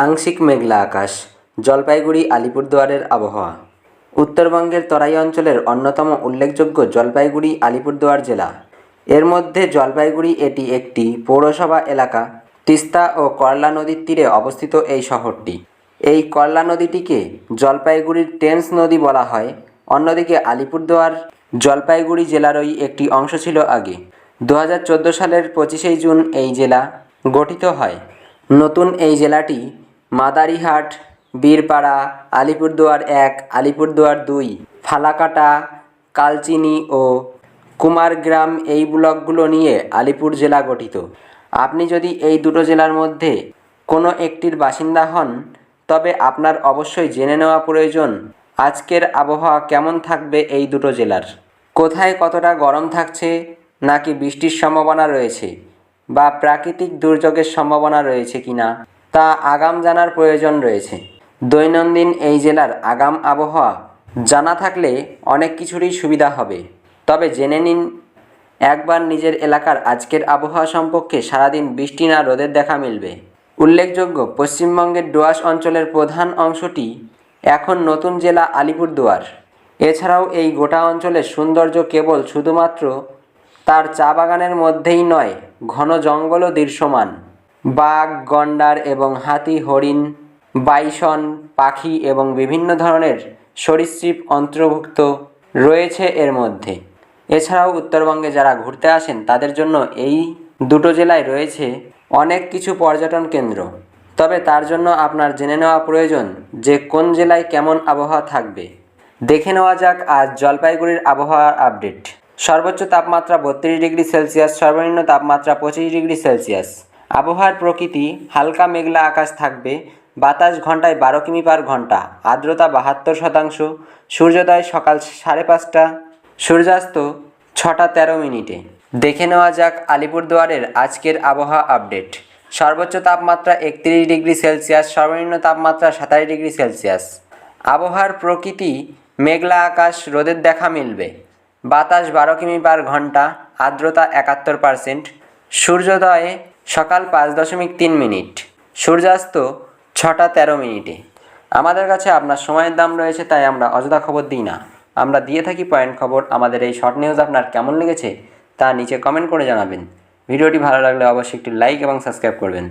আংশিক মেঘলা আকাশ, জলপাইগুড়ি আলিপুরদুয়ারের আবহাওয়া। উত্তরবঙ্গের তরাই অঞ্চলের অন্যতম উল্লেখযোগ্য জলপাইগুড়ি আলিপুরদুয়ার জেলা। এর মধ্যে জলপাইগুড়ি এটি একটি পৌরসভা এলাকা। তিস্তা ও করলা নদীর তীরে অবস্থিত এই শহরটি। এই করলা নদীটিকে জলপাইগুড়ির টেন্স নদী বলা হয়। অন্যদিকে আলিপুরদুয়ার জলপাইগুড়ি জেলারই একটি অংশ ছিল আগে। 2014 সালের 25শে জুন এই জেলা গঠিত হয়। নতুন এই জেলাটি মাদারিহাট, বীরপাড়া, আলিপুরদুয়ার 1, আলিপুরদুয়ার 2, ফালাকাটা, কালচিনি ও কুমারগ্রাম এই ব্লকগুলো নিয়ে আলিপুর জেলা গঠিত। আপনি যদি এই দুটো জেলার মধ্যে কোনো একটির বাসিন্দা হন, তবে আপনার অবশ্যই জেনে নেওয়া প্রয়োজন আজকের আবহাওয়া কেমন থাকবে এই দুটো জেলার। কোথায় কতটা গরম থাকছে, নাকি বৃষ্টির সম্ভাবনা রয়েছে বা প্রাকৃতিক দুর্যোগের সম্ভাবনা রয়েছে কিনা, তা আগাম জানার প্রয়োজন রয়েছে। দৈনন্দিন এই জেলার আগাম আবহাওয়া জানা থাকলে অনেক কিছুরই সুবিধা হবে। তবে জেনে নিন একবার নিজের এলাকার আজকের আবহাওয়া সম্পর্কে। সারাদিন বৃষ্টি না রোদের দেখা মিলবে। উল্লেখযোগ্য, পশ্চিমবঙ্গের ডুয়ার্স অঞ্চলের প্রধান অংশটি এখন নতুন জেলা আলিপুরদুয়ার। এছাড়াও এই গোটা অঞ্চলের সৌন্দর্য কেবল শুধুমাত্র তার চা বাগানের মধ্যেই নয়, ঘন জঙ্গলও দৃশ্যমান। বাঘ, গন্ডার এবং হাতি, হরিণ, বাইসন, পাখি এবং বিভিন্ন ধরনের সরীসৃপ অন্তর্ভুক্ত রয়েছে এর মধ্যে। এছাড়াও উত্তরবঙ্গে যারা ঘুরতে আসেন তাদের জন্য এই দুটো জেলায় রয়েছে অনেক কিছু পর্যটন কেন্দ্র। তবে তার জন্য আপনার জেনে নেওয়া প্রয়োজন যে কোন জেলায় কেমন আবহাওয়া থাকবে। দেখে নেওয়া যাক আজ জলপাইগুড়ির আবহাওয়ার আপডেট। সর্বোচ্চ তাপমাত্রা 32 ডিগ্রি সেলসিয়াস, সর্বনিম্ন তাপমাত্রা 25 ডিগ্রি সেলসিয়াস। আবহাওয়ার প্রকৃতি হালকা মেঘলা আকাশ থাকবে। বাতাস ঘন্টায় 12 কিমি পার ঘন্টা। আর্দ্রতা 72%। সূর্যোদয় সকাল 5:30, সূর্যাস্ত 6:13। দেখে নেওয়া যাক আলিপুরদুয়ারের আজকের আবহাওয়া আপডেট। সর্বোচ্চ তাপমাত্রা 31 ডিগ্রি সেলসিয়াস, সর্বনিম্ন তাপমাত্রা 27 ডিগ্রি সেলসিয়াস। আবহাওয়ার প্রকৃতি মেঘলা আকাশ, রোদের দেখা মিলবে। বাতাস 12 কিমি পার ঘন্টা। আর্দ্রতা 71%। সূর্যোদয় সকাল 5:03। সূর্যাস্ত 6:13। আমাদের কাছে আপনার সময়ের দাম রয়েছে, তাই আমরা অযথা খবর দিই না, আমরা দিয়ে থাকি পয়েন্ট খবর। আমাদের এই শর্ট নিউজ আপনার কেমন লেগেছে তা নিচে কমেন্ট করে জানাবেন। ভিডিওটি ভালো লাগলে অবশ্যই একটি লাইক এবং সাবস্ক্রাইব করবেন।